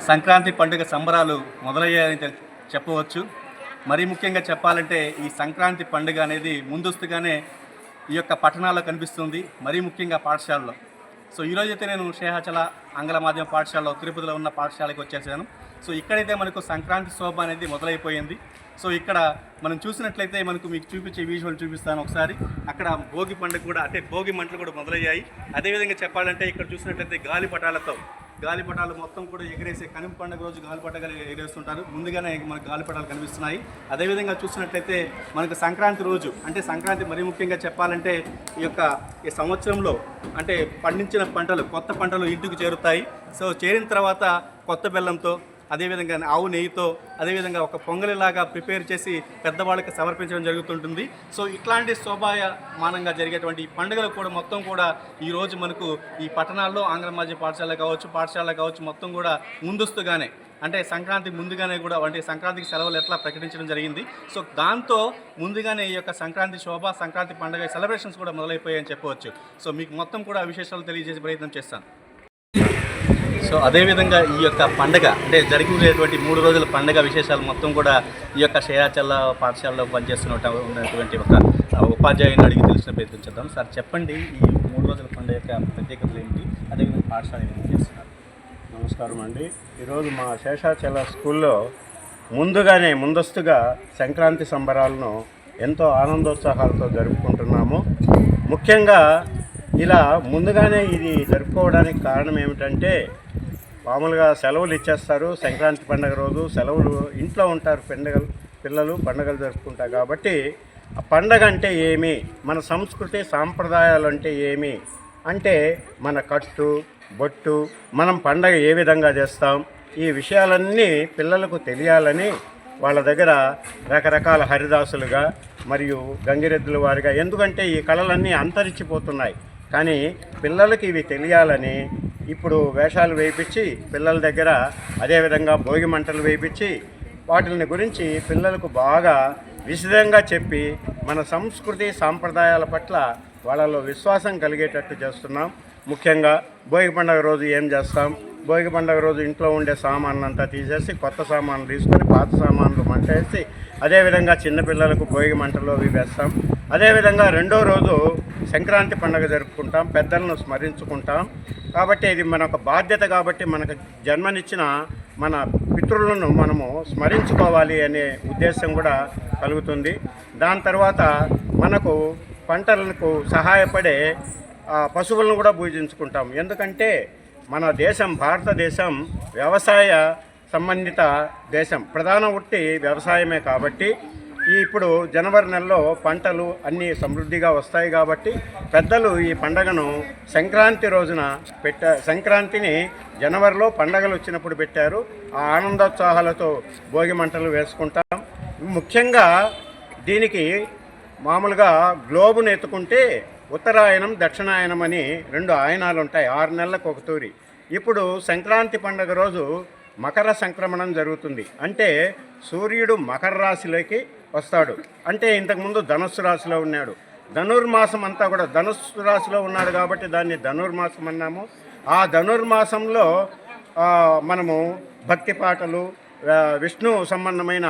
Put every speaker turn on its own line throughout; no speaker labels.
సంక్రాంతి పండుగ సంబరాలు మొదలయ్యాయని చెప్పవచ్చు. మరీ ముఖ్యంగా చెప్పాలంటే ఈ సంక్రాంతి పండుగ అనేది ముందస్తుగానే ఈ యొక్క పట్టణాల్లో కనిపిస్తుంది, మరీ ముఖ్యంగా పాఠశాలలో. సో ఈరోజైతే నేను శేషాచల ఆంగ్ల మాధ్యమ పాఠశాలలో తిరుపతిలో ఉన్న పాఠశాలకు వచ్చేసాను. సో ఇక్కడైతే మనకు సంక్రాంతి శోభ అనేది మొదలైపోయింది. సో ఇక్కడ మనం చూసినట్లయితే మీకు చూపించే విజువల్ చూపిస్తాను ఒకసారి. అక్కడ భోగి పండుగ కూడా అంటే భోగి మంటలు కూడా మొదలయ్యాయి. అదేవిధంగా చెప్పాలంటే ఇక్కడ చూసినట్లయితే గాలిపటాలు మొత్తం కూడా ఎగిరేసే కనుమ పండుగ రోజు గాలిపటాలు ఎగిరేస్తుంటారు. ముందుగానే మనకు గాలిపటాలు కనిపిస్తున్నాయి. అదేవిధంగా చూసినట్లయితే మనకు సంక్రాంతి రోజు అంటే సంక్రాంతి మరీ ముఖ్యంగా చెప్పాలంటే ఈ సంవత్సరంలో అంటే పండించిన పంటలు కొత్త పంటలు ఇంటికి చేరుతాయి. సో చేరిన తర్వాత కొత్త బెల్లంతో అదేవిధంగా ఆవు నెయ్యితో అదేవిధంగా ఒక పొంగలిలాగా ప్రిపేర్ చేసి పెద్దవాళ్ళకి సమర్పించడం జరుగుతుంటుంది. సో ఇట్లాంటి శోభాయమానంగా జరిగేటువంటి ఈ పండుగలు కూడా మొత్తం కూడా ఈరోజు మనకు ఈ పట్టణాల్లో ఆంగ్ల మాధ్యమ పాఠశాల కావచ్చు మొత్తం కూడా ముందస్తుగానే అంటే సంక్రాంతి ముందుగానే కూడా అంటే సంక్రాంతికి సెలవులు ఎట్లా ప్రకటించడం జరిగింది. సో దాంతో ముందుగానే ఈ యొక్క సంక్రాంతి శోభ సంక్రాంతి పండుగ సెలబ్రేషన్స్ కూడా మొదలైపోయాయని చెప్పవచ్చు. సో మీకు మొత్తం కూడా విశేషాలు తెలియజేసే ప్రయత్నం చేస్తాను. సో అదేవిధంగా ఈ యొక్క పండగ అంటే జరిగినటువంటి 3 రోజుల పండగ విశేషాలు మొత్తం కూడా ఈ యొక్క శేషాచల పాఠశాలలో ఉన్నటువంటి ఒక ఉపాధ్యాయుని అడిగి తెలిసిన ప్రయత్నం చేద్దాం. సార్ చెప్పండి, ఈ 3 రోజుల పండుగ యొక్క ప్రత్యేకతలు ఏంటి, అదేవిధంగా పాఠశాల ఏం చేస్తున్నారు?
నమస్కారం అండి. ఈరోజు మా శేషాచల స్కూల్లో ముందస్తుగా సంక్రాంతి సంబరాలను ఎంతో ఆనందోత్సాహాలతో జరుపుకుంటున్నాము. ముఖ్యంగా ఇలా ముందుగానే ఇది జరుపుకోవడానికి కారణం ఏమిటంటే మామూలుగా సెలవులు ఇచ్చేస్తారు. సంక్రాంతి పండుగ రోజు సెలవులు ఇంట్లో ఉంటారు, పిల్లలు పండుగలు జరుపుకుంటారు. కాబట్టి ఆ పండగ అంటే ఏమి, మన సంస్కృతి సాంప్రదాయాలు అంటే ఏమి అంటే మన కట్టు బొట్టు, మనం పండగ ఏ విధంగా చేస్తాం, ఈ విషయాలన్నీ పిల్లలకు తెలియాలని వాళ్ళ దగ్గర రకరకాల హరిదాసులుగా మరియు గంగిరెద్దుల వారిగా, ఎందుకంటే ఈ కళలన్నీ అంతరించిపోతున్నాయి కానీ పిల్లలకి ఇవి తెలియాలని ఇప్పుడు వేషాలు వేయించి పిల్లల దగ్గర అదేవిధంగా భోగి మంటలు వేయించి వాటిని గురించి పిల్లలకు బాగా విశదంగా చెప్పి మన సంస్కృతి సాంప్రదాయాల పట్ల వాళ్ళలో విశ్వాసం కలిగేటట్టు చేస్తున్నాం. ముఖ్యంగా భోగి పండుగ రోజు ఏం చేస్తాం, భోగి పండుగ రోజు ఇంట్లో ఉండే సామాన్లు అంతా తీసేసి కొత్త సామాన్లు తీసుకొని పాత సామాన్లు మంట వేసి అదేవిధంగా చిన్నపిల్లలకు భోగి మంటలో వేస్తాం. అదేవిధంగా రెండో రోజు సంక్రాంతి పండుగ జరుపుకుంటాం, పెద్దలను స్మరించుకుంటాం. కాబట్టి ఇది మన ఒక బాధ్యత. కాబట్టి మనకు జన్మనిచ్చిన మన పితృలను మనము స్మరించుకోవాలి అనే ఉద్దేశం కూడా కలుగుతుంది. దాని తర్వాత మనకు పంటలకు సహాయపడే పశువులను కూడా పూజించుకుంటాం. ఎందుకంటే మన దేశం భారతదేశం వ్యవసాయ సంబంధిత దేశం, ప్రధాన వృత్తి వ్యవసాయమే. కాబట్టి ఇప్పుడు జనవరి నెలలో పంటలు అన్నీ సమృద్ధిగా వస్తాయి. కాబట్టి పెద్దలు ఈ పండగను సంక్రాంతి రోజున సంక్రాంతిని జనవరిలో పండగలు వచ్చినప్పుడు పెట్టారు. ఆ ఆనందోత్సాహాలతో భోగి మంటలు వేసుకుంటాం. ముఖ్యంగా దీనికి మామూలుగా గ్లోబును ఎత్తుకుంటే ఉత్తరాయణం దక్షిణాయనం అని 2 ఆయనాలు ఉంటాయి, 6 నెలలకు ఒక తూరి. ఇప్పుడు సంక్రాంతి పండుగ రోజు మకర సంక్రమణం జరుగుతుంది. అంటే సూర్యుడు మకర రాశిలోకి వస్తాడు. అంటే ఇంతకుముందు ధనుస్సు రాశిలో ఉన్నాడు. ధనుర్మాసం అంతా కూడా ధనుస్సు రాశిలో ఉన్నాడు కాబట్టి దాన్ని ధనుర్మాసం అన్నాము. ఆ ధనుర్మాసంలో మనము భక్తి పాటలు విష్ణు సంబంధమైన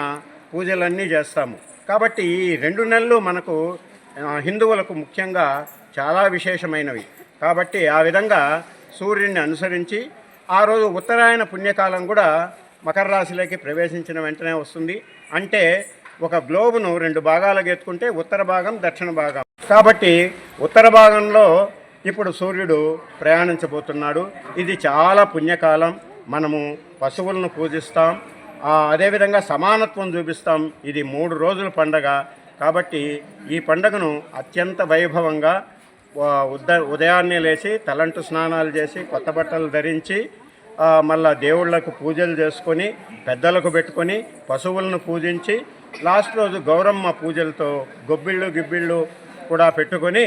పూజలన్నీ చేస్తాము. కాబట్టి ఈ 2 నెలలు మనకు హిందువులకు ముఖ్యంగా చాలా విశేషమైనవి. కాబట్టి ఆ విధంగా సూర్యుడిని అనుసరించి ఆ రోజు ఉత్తరాయణ పుణ్యకాలం కూడా మకర రాశిలోకి ప్రవేశించిన వెంటనే వస్తుంది. అంటే ఒక గ్లోబును 2 భాగాలుగా ఎత్తుకుంటే ఉత్తర భాగం దక్షిణ భాగం. కాబట్టి ఉత్తర భాగంలో ఇప్పుడు సూర్యుడు ప్రయాణించబోతున్నాడు. ఇది చాలా పుణ్యకాలం. మనము పశువులను పూజిస్తాం, అదేవిధంగా సమానత్వం చూపిస్తాం. ఇది 3 రోజుల పండగ. కాబట్టి ఈ పండుగను అత్యంత వైభవంగా ఉదయాన్నే లేచి తలంటు స్నానాలు చేసి కొత్త బట్టలు ధరించి మళ్ళా దేవుళ్లకు పూజలు చేసుకొని పెద్దలకు పెట్టుకొని పశువులను పూజించి లాస్ట్ రోజు గౌరమ్మ పూజలతో గిబ్బిళ్ళు కూడా పెట్టుకొని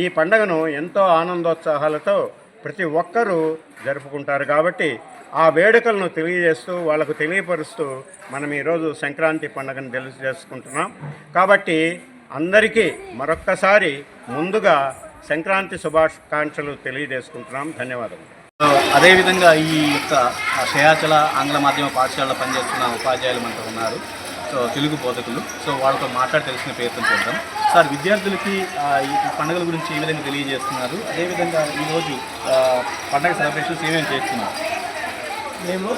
ఈ పండుగను ఎంతో ఆనందోత్సాహాలతో ప్రతి ఒక్కరూ జరుపుకుంటారు. కాబట్టి ఆ వేడుకలను తెలియజేస్తూ వాళ్ళకు తెలియపరుస్తూ మనం ఈరోజు సంక్రాంతి పండుగను తెలియజేసుకుంటున్నాం. కాబట్టి అందరికీ మరొక్కసారి ముందుగా సంక్రాంతి శుభాకాంక్షలు తెలియజేసుకుంటున్నాం. ధన్యవాదాలు.
సో అదేవిధంగా ఈ యొక్క శయాచల ఆంగ్ల మాధ్యమ పాఠశాలలో పనిచేస్తున్న ఉపాధ్యాయులు మనతో ఉన్నారు. సో తెలుగు బోధకులు. సో వాళ్ళతో మాట్లాడి తెలిసిన పేరుతో చూద్దాం. సార్, విద్యార్థులకి ఈ పండుగల గురించి ఏ విధంగా తెలియజేస్తున్నారు? అదేవిధంగా ఈరోజు పండుగ సెలబ్రేషన్స్ ఏమేమి చేస్తున్నారు?
మేము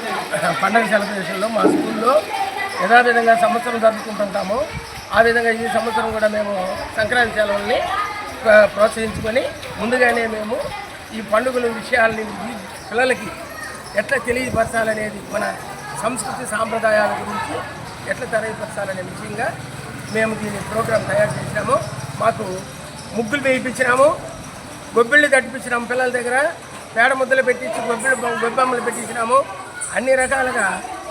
పండుగ సెలబ్రేషన్లో మా స్కూల్లో యథావిధంగా సంవత్సరం జరుపుకుంటుంటాము. ఆ విధంగా ఈ సంవత్సరం కూడా మేము సంక్రాంతి సెలవుల్ని ప్రోత్సహించుకొని ముందుగానే మేము ఈ పండుగల విషయాల్ని పిల్లలకి ఎట్లా తెలియపరచాలనేది, మన సంస్కృతి సాంప్రదాయాల గురించి ఎట్లా తెలియపరచాలనే విషయంగా మేము దీని ప్రోగ్రాం తయారు చేసినాము. మాకు ముగ్గులు వేయించినాము, గొబ్బిళ్ళు తట్టిపించినాము, పిల్లల దగ్గర పేడ ముద్దలు పెట్టించి గొబ్బెమ్మలు పెట్టించినాము. అన్ని రకాలుగా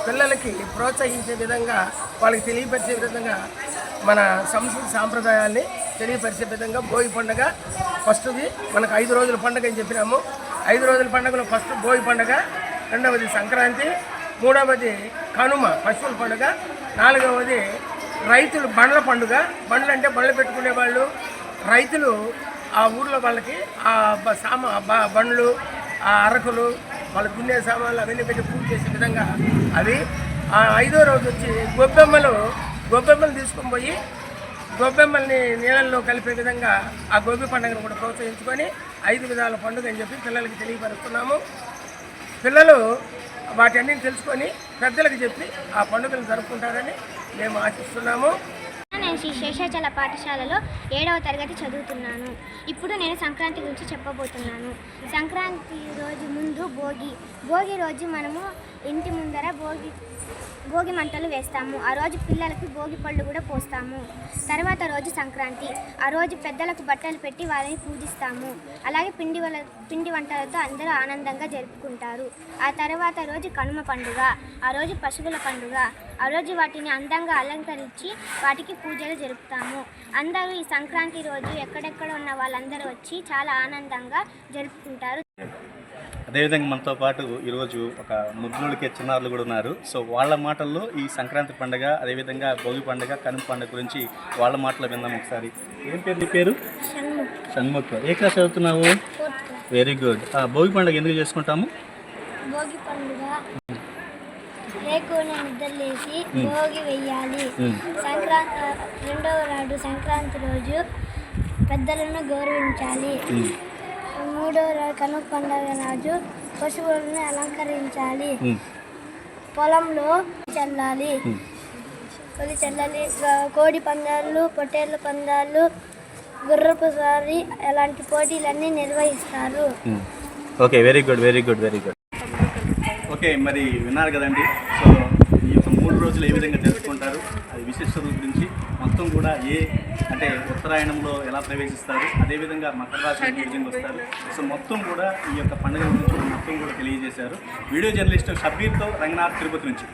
పిల్లలకి ప్రోత్సహించే విధంగా, వాళ్ళకి తెలియపరిచే విధంగా, మన సంస్కృతి సాంప్రదాయాల్ని తెలియపరిచే విధంగా భోగి పండుగ ఫస్ట్ది. మనకు 5 రోజుల పండుగ అని చెప్పినాము. 5 రోజుల పండుగలో ఫస్ట్ భోగి పండుగ, రెండవది సంక్రాంతి, మూడవది కనుమ పశువుల పండుగ, నాలుగవది రైతులు బండ్ల పండుగ. బండ్లు అంటే బండ్లు పెట్టుకునే వాళ్ళు రైతులు, ఆ ఊర్లో వాళ్ళకి ఆ బండ్లు, ఆ అరకులు, వాళ్ళు దున్నే సామాన్లు అవన్నీ పెట్టి పూజ చేసే విధంగా అవి. ఆ 5వ రోజు వచ్చి గొబ్బెమ్మలు తీసుకొని పోయి గొబ్బెమ్మల్ని నీళ్ళల్లో కలిపే విధంగా ఆ గొబ్బి పండుగను కూడా ప్రోత్సహించుకొని 5 విధాల పండుగ అని చెప్పి పిల్లలకి తెలియపరుస్తున్నాము. పిల్లలు వాటి అన్నీ తెలుసుకొని పెద్దలకు చెప్పి ఆ పండుగలు జరుపుకుంటారని మేము ఆశిస్తున్నాము.
నేను శ్రీ శేషాచల పాఠశాలలో 7వ తరగతి చదువుతున్నాను. ఇప్పుడు నేను సంక్రాంతి గురించి చెప్పబోతున్నాను. సంక్రాంతి రోజు ముందు భోగి రోజు మనము ఇంటి ముందర భోగి మంటలు వేస్తాము. ఆ రోజు పిల్లలకి భోగి పళ్ళు కూడా పోస్తాము. తర్వాత రోజు సంక్రాంతి. ఆ రోజు పెద్దలకు బట్టలు పెట్టి వాళ్ళని పూజిస్తాము. అలాగే పిండి వంటలతో అందరూ ఆనందంగా జరుపుకుంటారు. ఆ తర్వాత రోజు కనుమ పండుగ. ఆ రోజు పశువుల పండుగ. ఆ రోజు వాటిని అందంగా అలంకరించి వాటికి పూజలు జరుపుతాము. అందరూ ఈ సంక్రాంతి రోజు ఎక్కడెక్కడ ఉన్న వాళ్ళందరూ వచ్చి చాలా ఆనందంగా జరుపుకుంటారు.
అదేవిధంగా మనతో పాటు ఈరోజు ఒక ముగ్గులకి చిన్నారులు కూడా ఉన్నారు. సో వాళ్ళ మాటల్లో ఈ సంక్రాంతి పండుగ, అదేవిధంగా భోగి పండుగ, కనుమ పండుగ గురించి వాళ్ళ మాటలు విందాం ఒకసారి. ఏం పేరు నీ పేరు? షణ్ముఖ్. ఏ క్లాస్ చదువుతున్నావు? Very good. భోగి పండుగ ఎందుకు చేసుకుంటాము?
భోగి పండుగ లేకునే నిద్రలేసి భోగి వెయ్యాలి. రెండవ నాడు సంక్రాంతి రోజు పెద్దలను గౌరవించాలి. మూడవ రోజు కనుమ పండుగ రోజు పశువులను అలంకరించాలి. పొలంలో చల్లాలి. కోడి పందాలు, పొట్టేళ్ళ పందాలు, గుర్రపు సారి అలాంటి పోటీలన్నీ నిర్వహిస్తారు.
Okay, very good. ఓకే, మరి విన్నారు కదండి. సో ఈ యొక్క 3 రోజులు ఏ విధంగా జరుపుకుంటారు, అది విశిష్టత గురించి మొత్తం కూడా అంటే ఉత్తరాయణంలో ఎలా ప్రవేశిస్తారు, అదేవిధంగా మకర రాశి ఏ విధంగా వస్తారు, సో మొత్తం కూడా ఈ యొక్క పండుగ గురించి మొత్తం కూడా తెలియజేశారు. వీడియో జర్నలిస్ట్ షబ్బీర్తో రంగనాథ్, తిరుపతి నుంచి.